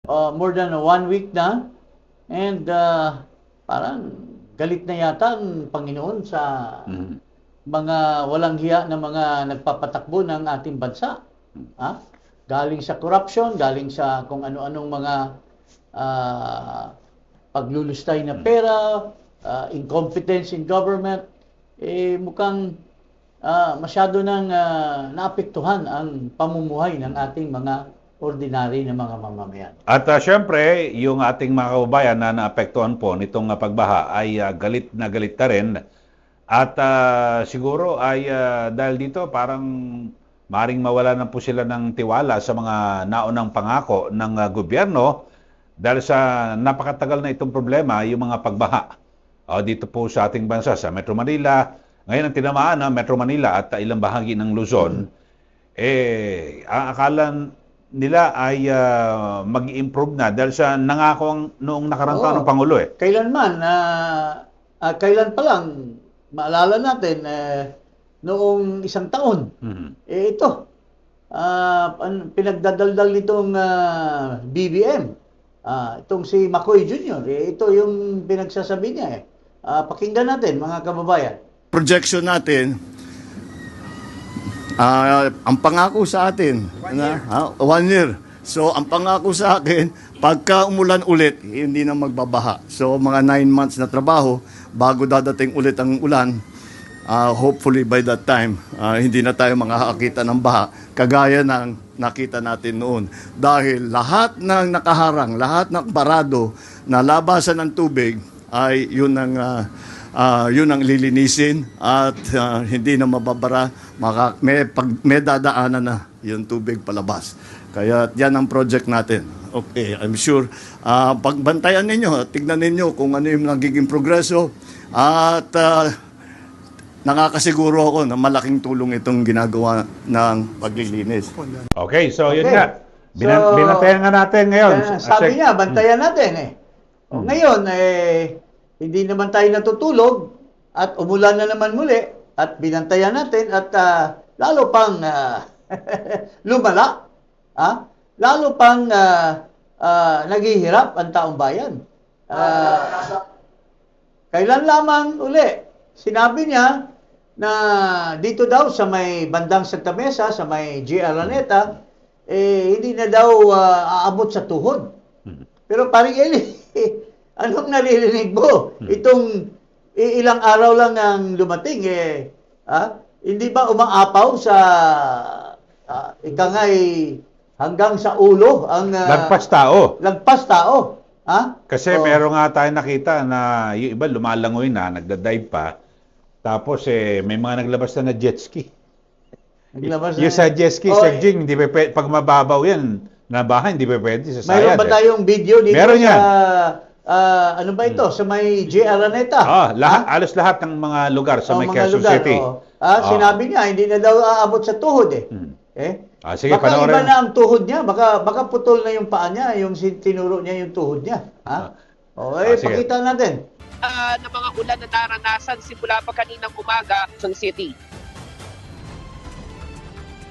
more than 1 week na. And parang galit na yata ang Panginoon sa mga walang hiya na mga nagpapatakbo ng ating bansa. Ha? Galing sa corruption, galing sa kung ano-anong mga paglulustay na pera, incompetence in government, mukhang masyado nang naapektuhan ang pamumuhay ng ating mga ordinary na mga mamamayan. At syempre, yung ating mga kababayan na naapektuhan po nitong pagbaha ay galit na galit na rin. At siguro ay dahil dito parang maring mawala na po sila ng tiwala sa mga naunang pangako ng gobyerno dahil sa napakatagal na itong problema, yung mga pagbaha dito po sa ating bansa, sa Metro Manila. Ngayon ang tinamaan ng Metro Manila at ilang bahagi ng Luzon, ang akala nila ay mag-improve na dahil sa nangako noong nakarang taon ng Pangulo Kailanman, kailan pa lang, maalala natin, noong isang taon, ito, pinagdadaldal nitong BBM, itong si McCoy Jr., ito yung pinagsasabi niya pakinggan natin mga kababayan. Projection natin, ang pangako sa atin, 1 year. So, ang pangako sa akin, pagka umulan ulit, hindi na magbabaha. So, mga 9 months na trabaho, bago dadating ulit ang ulan, hopefully by that time, hindi na tayo makakakita ng baha, kagaya ng nakita natin noon. Dahil lahat ng nakaharang, lahat ng barado na labasan ng tubig, ay yun ang lilinisin at hindi na mababara, may dadaanan na yung tubig palabas. Kaya yan ang project natin. Okay, I'm sure pagbantayan ninyo, tignan ninyo kung ano yung nagiging progreso at nakakasiguro ako na malaking tulong itong ginagawa ng paglilinis. Okay, so yun nga. Binantayan nga natin ngayon. Sabi niya, bantayan natin Ngayon, hindi naman tayo natutulog at umulan na naman muli at binantayan natin at lalo pang lumala, lalo pang naghihirap ang taong bayan. Kailan lamang uli, sinabi niya na dito daw sa may bandang Santa Mesa, sa may G. Araneta, hindi na daw aabot sa tuhod. Pero paring Eli, anong naririnig mo? Itong ilang araw lang ang lumating, hindi ba umaapaw sa ika nga'y hanggang sa ulo ang lagpas tao. Lagpas tao. Kasi meron nga tayo nakita na yung iba lumalangoy na, nagda-dive pa. Tapos may mga naglabas na jet ski. Yung sa jet ski, Sir Jing, hindi pag mababaw yan, na bahay, hindi pa pwede sa sayad. Mayroon ba tayong video dito meron sa, yan. ano ba ito? Sa may J. Araneta? Alos lahat ng mga lugar sa may Quezon City. Sinabi niya, hindi na daw aabot sa tuhod Sige, baka iba na ang tuhod niya, baka putol na yung paa niya, yung tinuro niya yung tuhod niya. Pakita natin. Ng mga ulan na naranasan simula pa kaninang umaga sa City.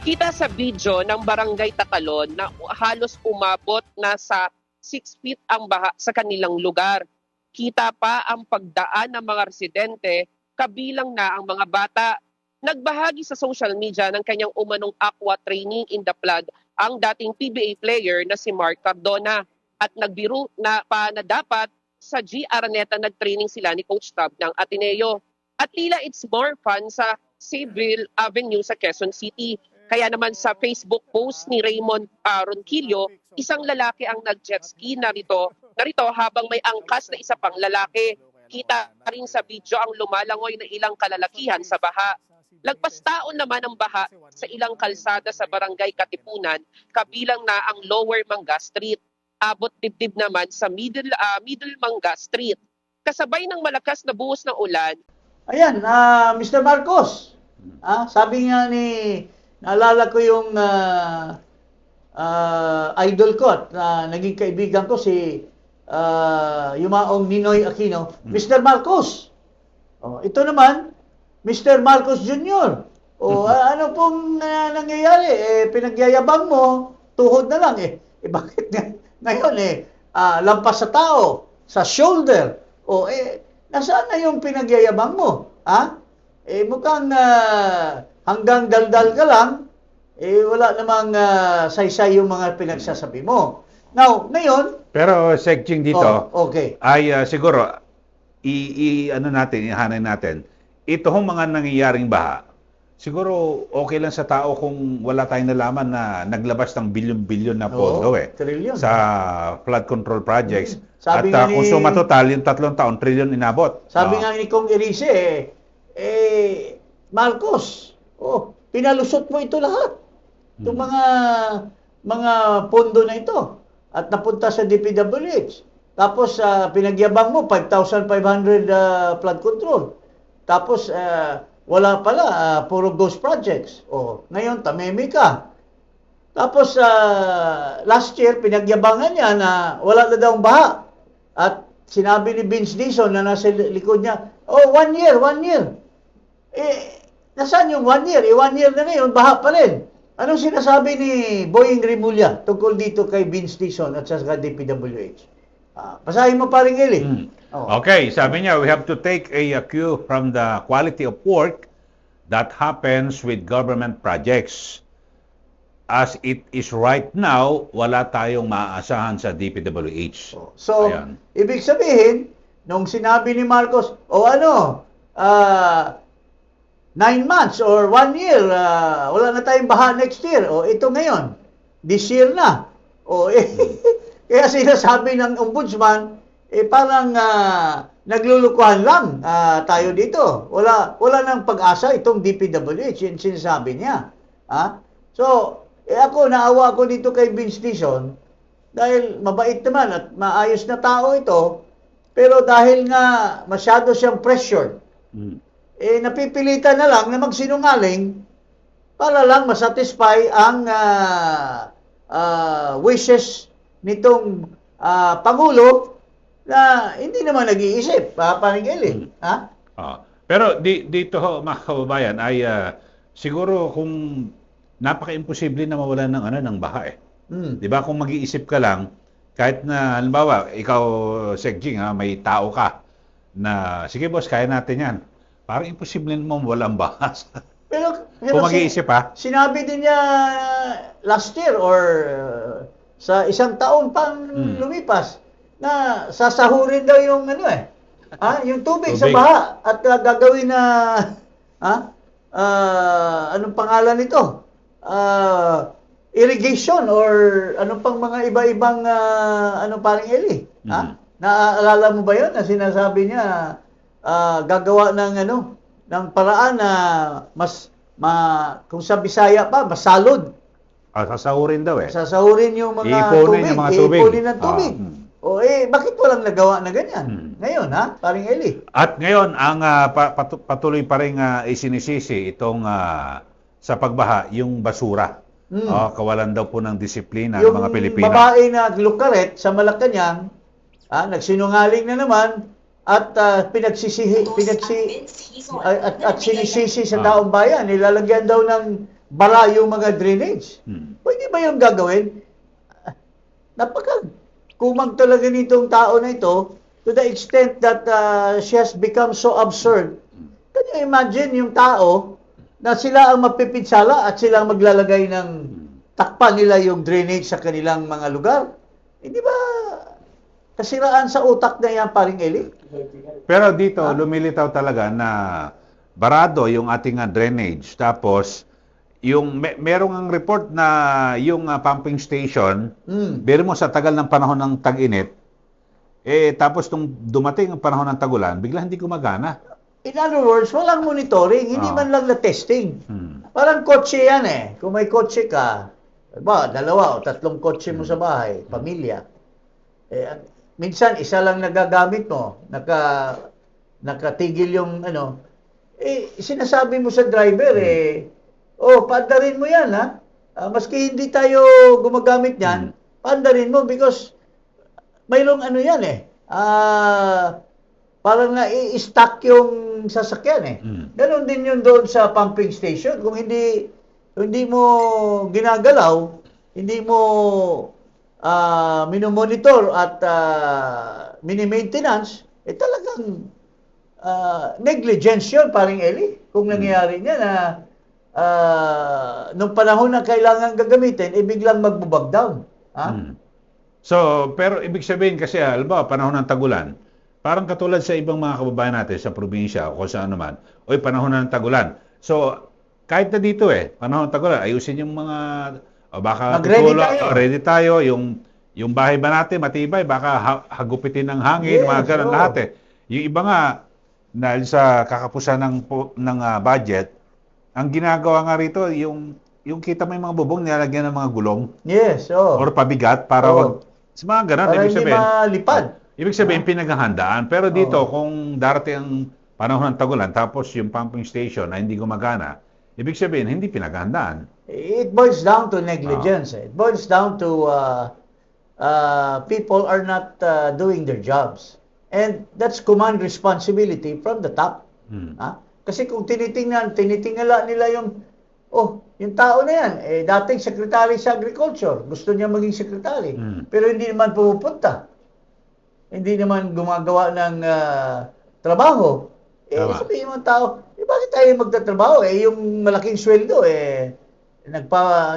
Kita sa video ng Barangay Tatalon na halos umabot na sa 6 feet ang baha sa kanilang lugar. Kita pa ang pagdaan ng mga residente, kabilang na ang mga bata. Nagbahagi sa social media ng kanyang umanong aqua training in the flood ang dating PBA player na si Mark Cardona at nagbiro na dapat sa G. Araneta nag-training sila ni Coach Tab ng Ateneo. At tila it's more fun sa Seville Avenue sa Quezon City. Kaya naman sa Facebook post ni Raymond Ronquillo, isang lalaki ang nag-jet ski narito habang may angkas na isa pang lalaki. Kita rin sa video ang lumalangoy na ilang kalalakihan sa baha. Lagpas taon naman ang baha sa ilang kalsada sa Barangay Katipunan, kabilang na ang Lower Manga Street. Abot dibdib naman sa Middle Manga Street. Kasabay ng malakas na buhos ng ulan. Ayan, Mr. Marcos. Sabi nga naalala ko yung idol ko at naging kaibigan ko si yumaong Ninoy Aquino. Mr. Marcos. Ito naman, Mr. Marcos Jr. Ano pong nangyayari? Pinagyayabang mo, tuhod na lang Bakit nga Ngayon lampas sa tao, sa shoulder. O nasaan na yung pinagyayabang mo? Ha? Mukhang hanggang daldal ka lang, wala namang saysay yung mga pinagsasabi mo. Now, ngayon, Pero Sek Ching dito, okay. ay siguro ano natin, ihanay natin. Ito hong mga nangyayaring baha, siguro okay lang sa tao kung wala tayong nalaman na naglabas ng bilyon-bilyon na pondo trillion. sa flood control projects. Sabi At nga ni- kung suma total, yung 3 taon, trilyon inabot. Sabi nga ni Kong Erice, Marcos, pinalusot mo ito lahat. Itong mga pondo na ito. At napunta sa DPWH. Tapos pinagyabang mo 5,500 flood control. Tapos wala pala, puro ghost projects. Ngayon tamemi ka. Tapos last year pinagyabangan niya na wala na daw baha. At sinabi ni Vince Dizon na nasa likod niya, 1 year. Nasaan yung 1 year? 1 year na ngayon, baha pa rin. Anong sinasabi ni Boying Rimulya tungkol dito kay Vince Dizon at sa DPWH? Basahin mo paring Eli. Okay, sabi niya, we have to take a cue from the quality of work that happens with government projects. As it is right now, wala tayong maaasahan sa DPWH. So, Ayan. ibig sabihin, nung sinabi ni Marcos, 9 months or 1 year, wala na tayong baha next year. Ito ngayon, this year na. Kaya sinasabi ng ombudsman, parang naglulukuhan lang tayo dito. Wala nang pag-asa itong DPWH, yung sinasabi niya. So, ako, naawa ako dito kay Vince Dizon dahil mabait naman at maayos na tao ito, pero dahil nga masyado siyang pressured, napipilitan na lang na magsinungaling para lang masatisfy ang wishes nitong Pangulo na hindi naman nag-iisip, paring Eli. Pero dito ho, mga kababayan, ay siguro kung napaka-imposible na mawalan ng baha Di ba kung mag-iisip ka lang, kahit na, halimbawa, ikaw, Sek Jing, may tao ka na, sige boss, kaya natin yan. Parang imposible naman walang baha. Pero Kung mag-iisip sinabi din niya last year or sa isang taon pang lumipas na sasahurin daw yung yung tubig sa baha at gagawin na anong pangalan nito? Irrigation or ano pang mga iba-ibang paring Eli. Naaalala mo ba 'yon na sinasabi niya gagawa ng ng paraan na kung sa Bisaya pa, masalod. Sasahurin daw Sasahurin yung mga tubig. Iipunin ng tubig. Bakit walang nagawa na ganyan? Ngayon, paring Eli. At ngayon, ang patuloy pa rin isinisisi itong sa pagbaha, yung basura. Kawalan daw po ng disiplina ng mga Pilipino. Yung babae na lukaret sa Malacanang, nagsinungaling na naman, at sinisisi sa taong bayan, nilalagyan daw ng bara yung mga drainage. Pwede ba yung gagawin? Kumang talaga nitong tao na ito to the extent that she has become so absurd. Can you imagine yung tao na sila ang mapipinsala at sila ang maglalagay ng takpan nila yung drainage sa kanilang mga lugar? Hindi ba kasiraan sa utak na yan, paring Eli? Pero dito, lumilitaw talaga na barado yung ating drainage. Tapos, merong ang report na yung pumping station, biro mo sa tagal ng panahon ng tag-init, tapos nung dumating ang panahon ng tagulan, bigla hindi gumagana. In other words, walang monitoring, hindi man lang na testing. Parang kotse yan Kung may kotse ka, 2 o 3 kotse mo sa bahay, pamilya. Minsan, isa lang nagagamit mo, nakatigil yung sinasabi mo sa driver, paandarin mo yan, maski hindi tayo gumagamit yan, paandarin mo because mayroong parang na-i-stack yung sasakyan Ganon din yun doon sa pumping station. Kung hindi mo ginagalaw, hindi mo minomonitor at mini-maintenance, talagang negligence yun, paring Eli. Kung nangyayari niya na nung panahon na kailangan gagamitin, biglang magbubag down. Ha? So, pero ibig sabihin kasi, halimbawa, panahon ng tagulan, parang katulad sa ibang mga kababayan natin sa probinsya o kung saan naman, oy, panahon na ng tagulan. So, kahit na dito panahon ng tagulan, ayusin yung mga, baka Mag-ready tutulong, tayo. ready tayo, yung bahay ba natin matibay, baka hagupitin ng hangin, Yes, mga ganun oo. lahat Yung iba nga, dahil sa kakapusan ng budget, ang ginagawa nga rito, yung kita mo yung mga bubong, nilalagyan ng mga gulong Yes, or pabigat para Oo. wag sa mga ganun, Para ibig hindi sabihin. malipad. Ibig sabihin, pinaghahandaan. Pero dito, kung darating ang panahon ng tagulan, tapos yung pumping station na hindi gumagana, ibig sabihin, hindi pinaghahandaan. It boils down to negligence. It boils down to people are not doing their jobs. And that's command responsibility from the top. Ha? Kasi kung tinitingala nila yung tao na yan, dating secretary sa agriculture, gusto niya maging secretary, pero hindi naman pumupunta. Hindi naman gumagawa ng trabaho. Tama. Sabihin mo tao, bakit tayo magtatrabaho? Yung malaking sweldo,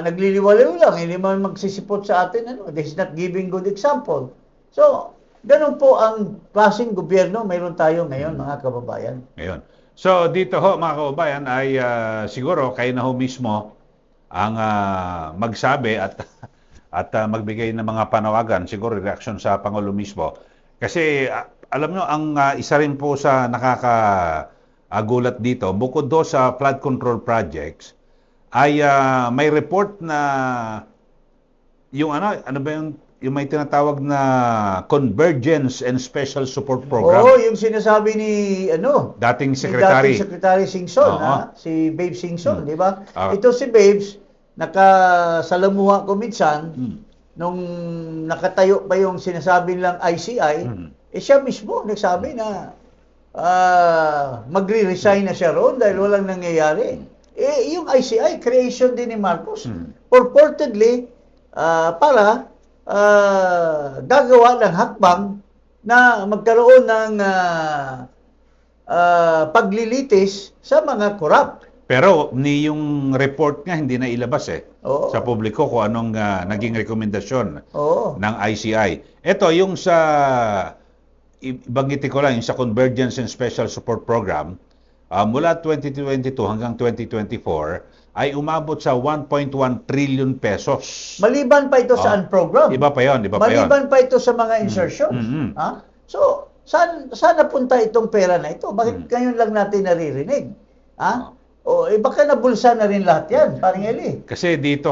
nagliliwalaw lang, hindi man magsisipot sa atin, this is not giving good example. So, ganun po ang klaseng gobyerno mayroon tayo ngayon, mga kababayan. Ngayon. So, dito mga kababayan, ay siguro kayo na mismo ang magsabi at magbigay ng mga panawagan, siguro reaksyon sa Pangulo mismo. Kasi, alam nyo, ang isa rin po sa nakakagulat dito, bukod do sa flood control projects, ay may report na yung ano ba yung may tinatawag na Convergence and Special Support Program. Oo, yung sinasabi ni Dating ni Secretary. dating Secretary Singson, Oo. si Babes Singson, di ba? Ah. Ito si Babes, nakasalamuha ko minsan, nung nakatayo pa yung sinasabi nilang ICI, siya mismo nagsabi na magre-resign na siya roon dahil walang nangyayari. Yung ICI, creation din ni Marcos. Purportedly, para gagawa ng hakbang na magkaroon ng paglilitis sa mga corrupt. Pero ni yung report nga hindi na ilabas Oo. sa publiko kung anong naging rekomendasyon Oo. ng ICI. Ito yung sa ibangiti ko lang yung sa Convergence and Special Support Program mula 2022 hanggang 2024 ay umabot sa 1.1 trillion pesos. Maliban pa ito sa unprogram. Iba pa 'yon, iba pa 'yon. Maliban pa ito sa mga insertions. Ha? So, saan napunta itong pera na ito? Bakit ngayon lang natin naririnig? Ha? O, baka nabulsa na rin lahat yan, paring Eli. Kasi dito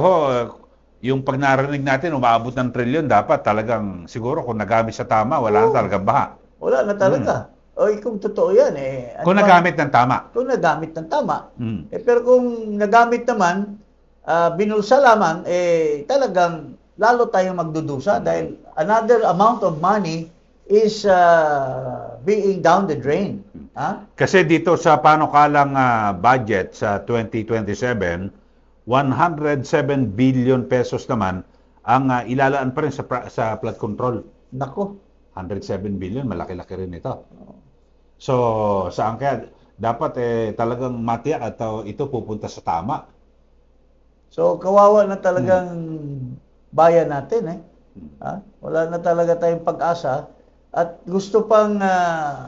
yung pag narinig natin umabot ng trilyon, dapat talagang siguro kung nagamit sa tama, wala na talagang baha. Wala na talaga. O, kung totoo yan, ano Kung ba- nagamit ng tama. Kung nagamit ng tama. Pero kung nagamit naman, binulsa lamang, talagang lalo tayong magdudusa dahil another amount of money is being down the drain. Ha? Kasi dito sa panukalang budget sa 2027, 107 billion pesos naman ang ilalaan pa rin sa flood control. Nako. 107 billion, malaki-laki rin ito. So, saan kaya dapat talagang matiyak at ito pupunta sa tama. So, kawawa na talagang bayan natin. Ha? Wala na talaga tayong pag-asa. At gusto pang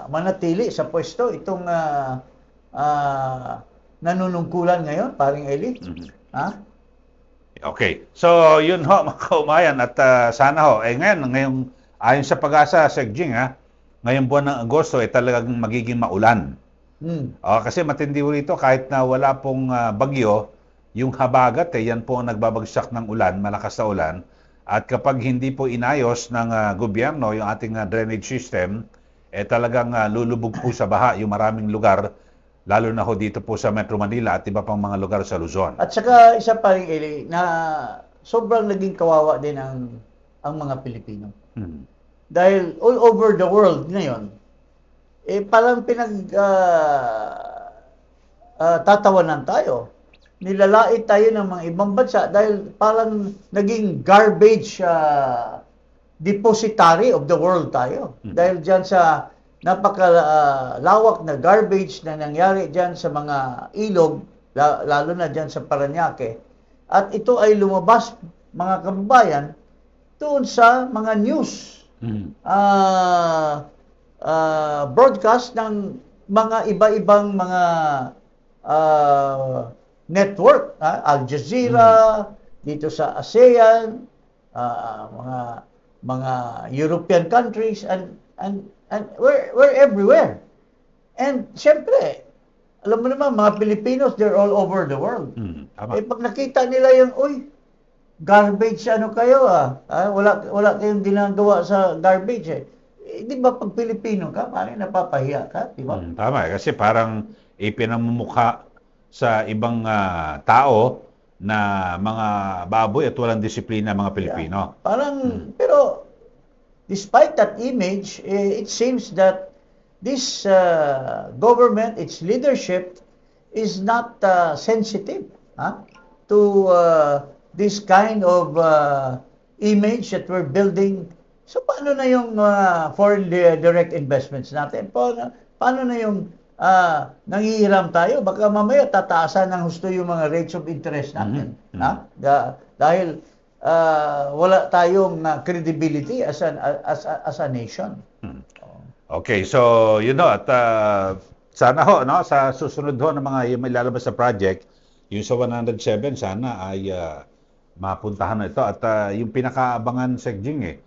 manatili sa pwesto itong nanunungkulan ngayon, paring Eli. Ha? Okay. So, yun mga kaumayan at sana ngayon ayon sa Pag-asa, Segjing ngayong buwan ng Agosto talagang magiging maulan. Kasi matindi rito kahit na wala pong bagyo, yung habagat yan po ang nagbabagsak ng ulan, malakas na ulan. At kapag hindi po inayos ng gobyerno yung ating drainage system, talagang lulubog po sa baha yung maraming lugar, lalo na dito po sa Metro Manila at iba pang mga lugar sa Luzon. At saka isa pa rin, Eli, na sobrang naging kawawa din ang mga Pilipino. Dahil all over the world ngayon, parang tatawanan tayo. nilalait tayo ng mga ibang bansa dahil parang naging garbage depositary of the world tayo. Dahil dyan sa napakalawak na garbage na nangyari dyan sa mga ilog, lalo na dyan sa Parañaque. At ito ay lumabas, mga kababayan, doon sa mga news. Broadcast ng mga iba-ibang mga network, Al Jazeera, dito sa ASEAN, mga European countries, and we're everywhere. And syempre, alam mo naman, mga Pilipinos, they're all over the world. Tama. Pag nakita nila yung, garbage kayo wala kayong ginagawa sa garbage di ba pag Pilipino ka, parang napapahiya ka, di ba? Tama, kasi parang ipinamumukha sa ibang tao na mga baboy at walang disiplina mga Pilipino. Parang, pero despite that image, it seems that this government, its leadership, is not sensitive to this kind of image that we're building. So, paano na yung foreign direct investments natin? Paano na yung nangihiram tayo? Baka mamaya tataasan ng husto yung mga rates of interest natin. Dahil wala tayong credibility as a nation. Okay, so at sana sa susunod ng mga yung ilalabas sa project, yung sa 107 sana ay mapuntahan na ito at yung pinakaabangan sa Jing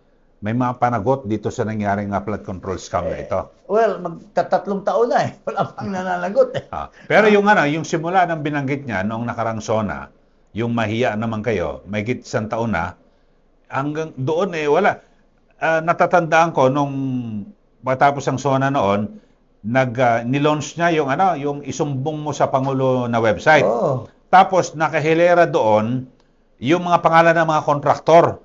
may mga panagot dito sa nangyaring flood control scam na ito. Well, magtatatlong taon na wala pang nananagot Pero yung simula ng binanggit niya noong nakarang SONA, yung mahiya naman kayo, may higit isang taon na, hanggang doon wala. Natatandaan ko nung matapos ang SONA noon, nilaunch niya yung isumbong mo sa Pangulo na website. Tapos nakahilera doon yung mga pangalan ng mga kontraktor.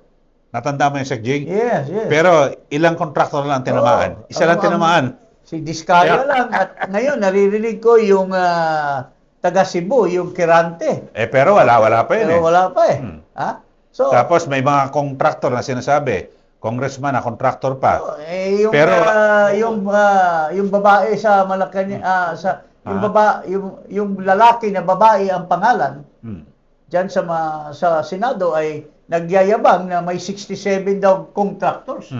Natanda mo yung Sekjing? Yes. Pero ilang kontraktor lang tinamaan? Isa lang tinamaan. Si Diskaya lang. At ngayon, naririnig ko yung taga Cebu, yung Kirante. Pero wala pa yun. Pero wala pa So, tapos may mga kontraktor na sinasabi, congressman na kontraktor pa. Yung babae sa Malacanang, yung lalaki na babae ang pangalan, dyan sa Senado ay nagyayabang na may 67 daw contractors.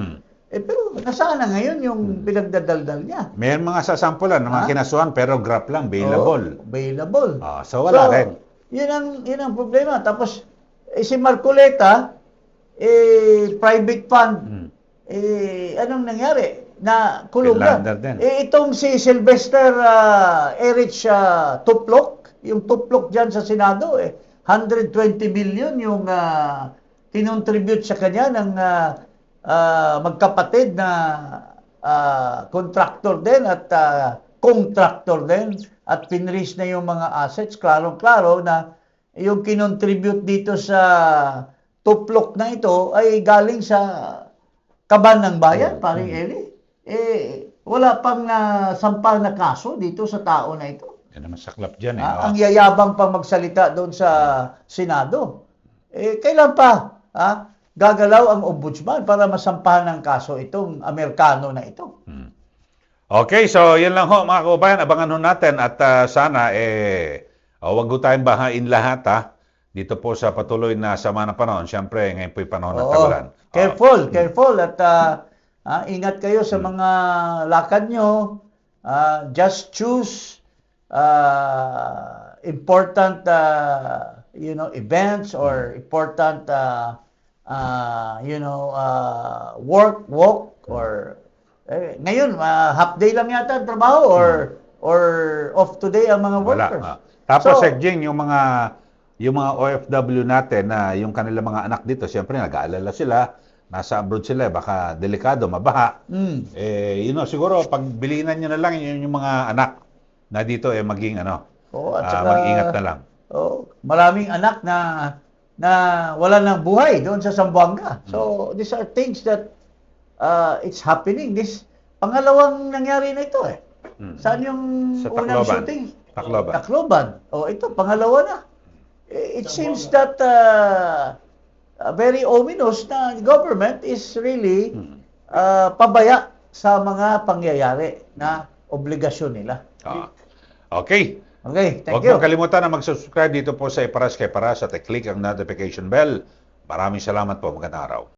Pero nasaan na ngayon yung pinagdadaldal niya? May mga sasampulan ng mga kinasuhan pero graph lang, bailable. Bailable. So wala rin. Yun ang problema. Tapos, si Marcoleta, private fund, anong nangyari? Na kulong na. Itong si Sylvester Erich Tuplok, yung Tuplok dyan sa Senado, 120 million yung kinontribute sa kanya ng magkapatid na contractor din at contractor din at pinris na yung mga assets. Klaro-klaro na yung kinontribute dito sa Tuplok na ito ay galing sa kaban ng bayan, paring Eli. Wala pang sampal na kaso dito sa tao na ito. Yan naman saklap dyan Ang yayabang pang magsalita doon sa Senado. Kailan pa gagalaw ang ombudsman para masampahan ng kaso itong Amerikano na ito? Okay, so yan lang mga kababayan. Abangan natin at sana wag tayong bahain lahat dito po sa patuloy na sama ng panahon. Siyempre, ngayon po'y panahon ng tagulan. Careful at ingat kayo sa mga lakad nyo. Just choose important events or important walk or ngayon half day lang yata ang trabaho or off today ang mga workers. Tapos Jing, yung mga OFW natin na yung kanilang mga anak dito, siyempre nag-aalala sila, nasa abroad sila, baka delikado, mabaha. Siguro pagbilinan niyo na lang yung mga anak na dito maging mag-ingat na lang. Maraming anak na wala ng buhay doon sa Zamboanga. So these are things that it's happening. This pangalawang nangyari na ito Saan yung sa unang Tacloban. shooting? Tacloban. Tacloban. Ito pangalawa na. it seems that very ominous na government is really pabaya sa mga pangyayari na obligasyon nila. Okay. Okay, thank Huwag you. mong kalimutan na mag-subscribe dito po sa Iparas kay Paras at i-click ang notification bell. Maraming salamat po. Magandang araw.